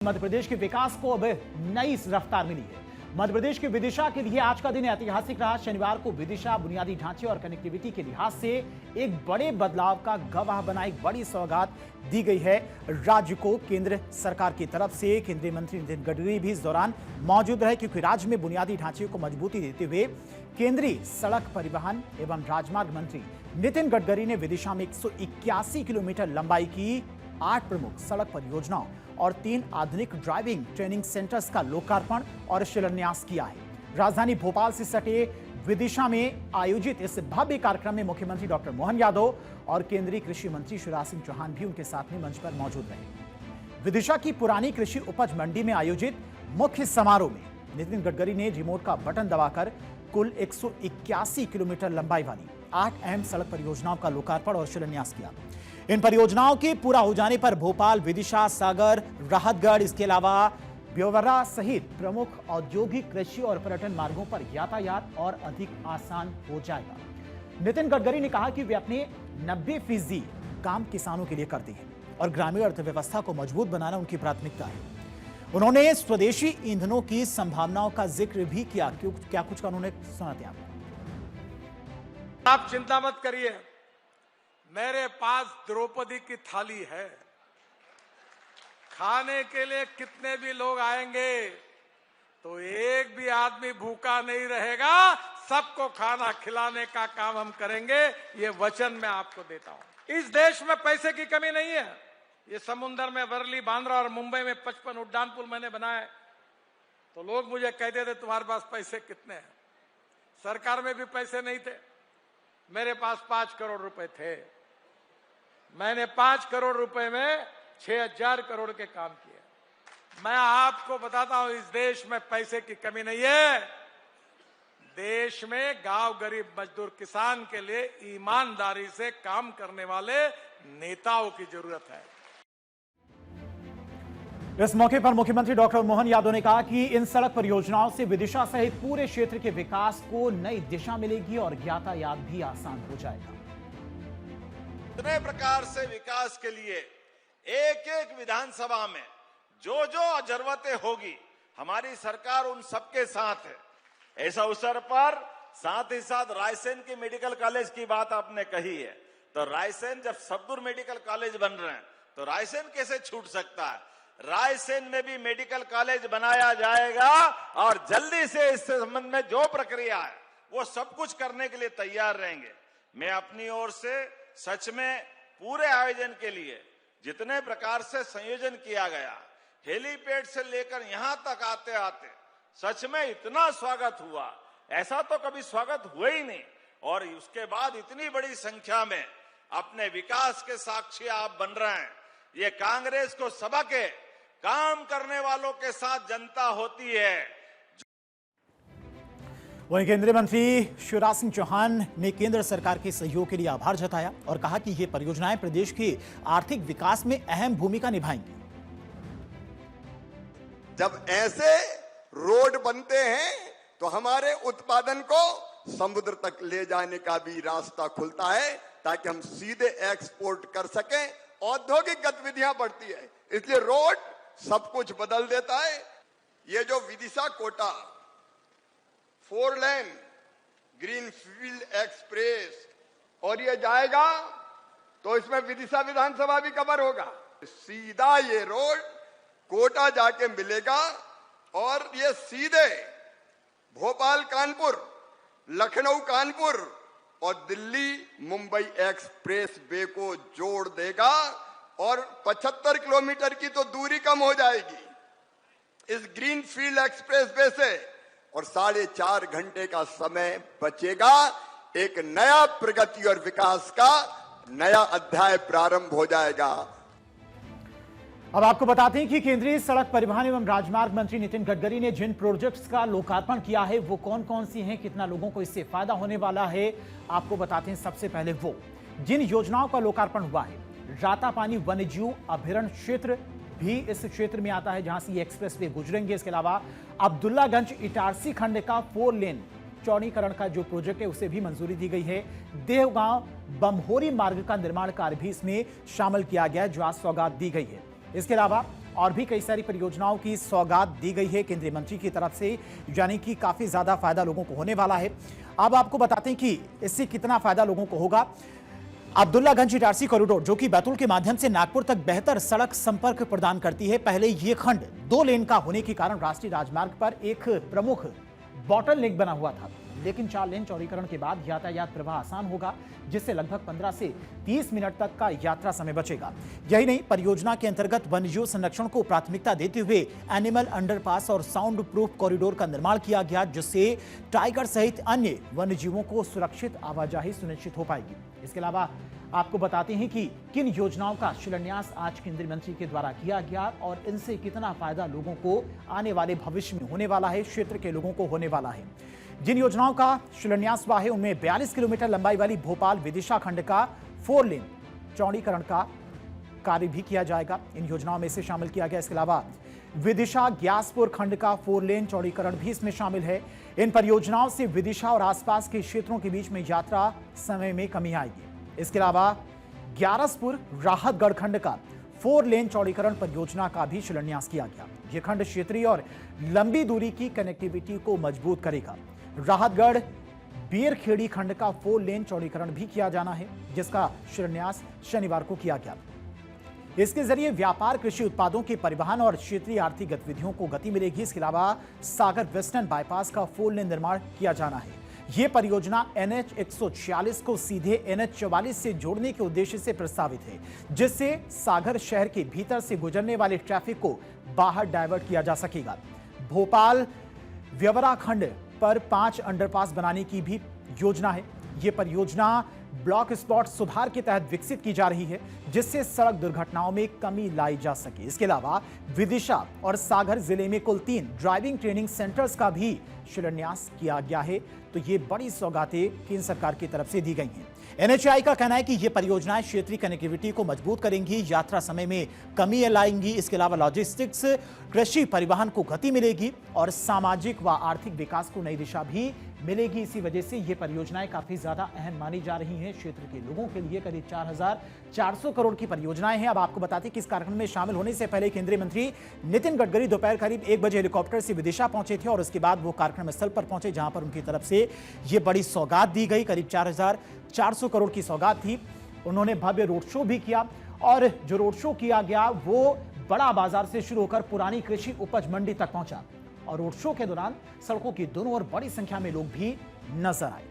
मध्य प्रदेश के विकास को अब नई रफ्तार मिली है। मध्य प्रदेश के विदिशा के लिए आज का दिन ऐतिहासिक रहा। शनिवार को विदिशा बुनियादी ढांचे और कनेक्टिविटी के लिहाज से एक बड़े बदलाव का गवाह बना। एक बड़ी सौगात दी गई है राज्य को केंद्र सरकार की तरफ से। केंद्रीय मंत्री नितिन गडकरी भी इस दौरान मौजूद रहे, क्योंकि राज्य में बुनियादी ढांचे को मजबूती देते हुए केंद्रीय सड़क परिवहन एवं राजमार्ग मंत्री नितिन गडकरी ने विदिशा में 181 किलोमीटर लंबाई की 8 प्रमुख सड़क परियोजनाओं और 3 आधुनिक ड्राइविंग ट्रेनिंग सेंटर्स का लोकार्पण और शिलान्यास किया है। राजधानी भोपाल से सटे विदिशा में आयोजित इस भव्य कार्यक्रम में मुख्यमंत्री डॉक्टर मोहन यादव और केंद्रीय कृषि मंत्री शिवराज सिंह चौहान भी उनके साथ में मंच पर मौजूद रहे। विदिशा की पुरानी कृषि उपज मंडी में आयोजित मुख्य समारोह में नितिन गडकरी ने रिमोट का बटन दबाकर कुल 181 किलोमीटर लंबाई वाली 8 अहम सड़क परियोजनाओं का लोकार्पण और शिलान्यास किया। इन परियोजनाओं के पूरा हो जाने पर भोपाल, विदिशा, सागर, राहतगढ़, इसके अलावा ब्योवरा सहित प्रमुख औद्योगिक, कृषि और पर्यटन मार्गों पर यातायात और अधिक आसान हो जाएगा। नितिन गडकरी ने कहा कि वे अपने 90% काम किसानों के लिए करते हैं और ग्रामीण अर्थव्यवस्था को मजबूत बनाना उनकी प्राथमिकता है। उन्होंने स्वदेशी ईंधनों की संभावनाओं का जिक्र भी किया। क्या कुछ का उन्होंने सुनाते हैं आप चिंता मत करिए, मेरे पास द्रौपदी की थाली है। खाने के लिए कितने भी लोग आएंगे तो एक भी आदमी भूखा नहीं रहेगा। सबको खाना खिलाने का काम हम करेंगे, ये वचन मैं आपको देता हूं। इस देश में पैसे की कमी नहीं है। ये समुंदर में वर्ली, बांद्रा और मुंबई में 55 उड्डान पुल मैंने बनाए तो लोग मुझे कहते थे तुम्हारे पास पैसे कितने हैं। सरकार में भी पैसे नहीं थे, मेरे पास 5 करोड़ रुपए थे। मैंने 5 करोड़ रुपए में 6000 करोड़ के काम किए। मैं आपको बताता हूं, इस देश में पैसे की कमी नहीं है। देश में गांव गरीब मजदूर किसान के लिए ईमानदारी से काम करने वाले नेताओं की जरूरत है। इस मौके पर मुख्यमंत्री डॉक्टर मोहन यादव ने कहा कि इन सड़क परियोजनाओं से विदिशा सहित पूरे क्षेत्र के विकास को नई दिशा मिलेगी और यातायात भी आसान हो जाएगा। इतने प्रकार से विकास के लिए एक एक विधानसभा में जो जो जरूरतें होगी, हमारी सरकार उन सबके साथ है। इस अवसर पर साथ ही साथ रायसेन की मेडिकल कॉलेज की बात आपने कही है, तो रायसेन जब सब्बुर मेडिकल कॉलेज बन रहे हैं तो रायसेन कैसे छूट सकता है। रायसेन में भी मेडिकल कॉलेज बनाया जाएगा और जल्दी से इस संबंध में जो प्रक्रिया है वो सब कुछ करने के लिए तैयार रहेंगे। मैं अपनी ओर से सच में पूरे आयोजन के लिए जितने प्रकार से संयोजन किया गया, हेलीपैड से लेकर यहां तक आते आते सच में इतना स्वागत हुआ, ऐसा तो कभी स्वागत हुआ ही नहीं। और उसके बाद इतनी बड़ी संख्या में अपने विकास के साक्षी आप बन रहे हैं। ये कांग्रेस को सबक है, काम करने वालों के साथ जनता होती है। वहीं केंद्रीय मंत्री शिवराज सिंह चौहान ने केंद्र सरकार के सहयोग के लिए आभार जताया और कहा कि ये परियोजनाएं प्रदेश के आर्थिक विकास में अहम भूमिका निभाएंगी। जब ऐसे रोड बनते हैं तो हमारे उत्पादन को समुद्र तक ले जाने का भी रास्ता खुलता है, ताकि हम सीधे एक्सपोर्ट कर सकें। औद्योगिक गतिविधियां बढ़ती है, इसलिए रोड सब कुछ बदल देता है। ये जो Vidisha Kota 4 lane greenfield express और ये जाएगा तो इसमें विदिशा विधानसभा भी कवर होगा। सीधा ये रोड कोटा जाके मिलेगा और ये सीधे भोपाल कानपुर, लखनऊ कानपुर और दिल्ली मुंबई एक्सप्रेस वे को जोड़ देगा और 75 किलोमीटर की तो दूरी कम हो जाएगी इस ग्रीनफील्ड एक्सप्रेस वे से और 4.5 घंटे का समय बचेगा। एक नया प्रगति और विकास का नया अध्याय प्रारंभ हो जाएगा। अब आपको बताते हैं कि केंद्रीय सड़क परिवहन एवं राजमार्ग मंत्री नितिन गडकरी ने जिन प्रोजेक्ट्स का लोकार्पण किया है वो कौन कौन सी हैं, कितना लोगों को इससे फायदा होने वाला है, आपको बताते हैं। सबसे पहले वो जिन योजनाओं का लोकार्पण हुआ है, रातापानी वन्यजीव अभयारण्य क्षेत्र भी इस क्षेत्र में आता है जहां से ये एक्सप्रेस वे गुजरेंगे। इसके अलावा अब्दुल्लागंज इटारसी खंड का 4 लेन चौड़ीकरण का जो प्रोजेक्ट है उसे भी मंजूरी दी गई है। देवगांव बमहोरी मार्ग का निर्माण कार्य भी इसमें शामिल किया गया है, जो आज सौगात दी गई है। इसके अलावा और भी कई सारी परियोजनाओं की सौगात दी गई है केंद्रीय मंत्री की तरफ से, यानी कि काफी ज्यादा फायदा लोगों को होने वाला है। अब आपको बताते हैं कि इससे कितना फायदा लोगों को होगा। अब्दुल्लागंज इटारसी कॉरिडोर, जो कि बैतूल के माध्यम से नागपुर तक बेहतर सड़क संपर्क प्रदान करती है। पहले ये खंड 2 लेन का होने के कारण राष्ट्रीय राजमार्ग पर एक प्रमुख बॉटलनेक बना हुआ था, लेकिन 4 लेन चौड़ीकरण के बाद यातायात प्रवाह आसान होगा, जिससे लगभग 15 से 30 मिनट तक का यात्रा समय बचेगा। यही नहीं, परियोजना के अंतर्गत वन्यजीव संरक्षण को प्राथमिकता देते हुए एनिमल अंडरपास और साउंड प्रूफ कॉरिडोर का निर्माण किया गया, जिससे टाइगर सहित अन्य वन्यजीवों को सुरक्षित आवाजाही सुनिश्चित हो पाएगी। इसके अलावा आपको बताते हैं कि किन योजनाओं का शिलान्यास आज केंद्रीय मंत्री के द्वारा किया गया और इनसे कितना फायदा लोगों को आने वाले भविष्य में होने वाला है, क्षेत्र के लोगों को होने वाला है। जिन योजनाओं का शिलान्यास हुआ है उनमें 42 किलोमीटर लंबाई वाली भोपाल विदिशा खंड का 4 लेन चौड़ीकरण का कार्य भी किया जाएगा, इन योजनाओं में से शामिल किया गया। इसके अलावा विदिशा ग्यासपुर खंड का 4 लेन चौड़ीकरण भी इसमें शामिल है। इन परियोजनाओं से विदिशा और आसपास के क्षेत्रों के बीच में यात्रा समय में कमी आएगी। इसके अलावा ग्यारसपुर राहतगढ़ खंड का 4 लेन चौड़ीकरण परियोजना का भी शिलान्यास किया गया। यह खंड क्षेत्रीय और लंबी दूरी की कनेक्टिविटी को मजबूत करेगा। राहतगढ़ बीरखेड़ी खंड का 4 लेन चौड़ीकरण भी किया जाना है, जिसका शिलान्यास शनिवार को किया गया। इसके जरिए व्यापार, कृषि उत्पादों के परिवहन और क्षेत्रीय आर्थिक गतिविधियों को गति मिलेगी। इसके अलावा सागर वेस्टर्न बाईपास का 4 लेन निर्माण किया जाना है। यह परियोजना NH 146 को सीधे NH 44 से जोड़ने के उद्देश्य से प्रस्तावित है, जिससे सागर शहर के भीतर से गुजरने वाले ट्रैफिक को बाहर डाइवर्ट किया जा सकेगा। भोपाल व्यवरा खंड पर 5 अंडरपास बनाने की भी योजना है। यह परियोजना ब्लॉक स्पॉट सुधार के तहत विकसित की जा रही है, जिससे सड़क दुर्घटनाओं में कमी लाई जा सके। इसके अलावा विदिशा और सागर जिले में कुल 3 ड्राइविंग ट्रेनिंग सेंटर्स का भी शिलान्यास किया गया है। तो ये बड़ी सौगातें केंद्र सरकार की तरफ से दी गई हैं। NHAI का कहना है कि ये परियोजनाएं क्षेत्रीय कनेक्टिविटी को मजबूत करेंगी, यात्रा समय में कमी लाएंगी। इसके अलावा लॉजिस्टिक्स, कृषि परिवहन को गति मिलेगी और सामाजिक व आर्थिक विकास को नई दिशा भी मिलेगी। इसी वजह से ये परियोजनाएं काफी ज्यादा अहम मानी जा रही हैं क्षेत्र के लोगों के लिए। करीब 4,400 करोड़ की परियोजनाएं हैं। अब आपको बताते हैं कि इस कार्यक्रम में शामिल होने से पहले केंद्रीय मंत्री नितिन गडकरी दोपहर करीब 1 बजे हेलीकॉप्टर से विदिशा पहुंचे थे और उसके बाद वो कार्यक्रम स्थल पर पहुंचे, जहां पर उनकी तरफ से ये बड़ी सौगात दी गई। करीब 4,400 करोड़ की सौगात थी। उन्होंने भव्य रोड शो भी किया और जो रोड शो किया गया वो बड़ा बाजार से शुरू होकर पुरानी कृषि उपज मंडी तक पहुंचा और रोड शो के दौरान सड़कों की दोनों ओर बड़ी संख्या में लोग भी नजर आए।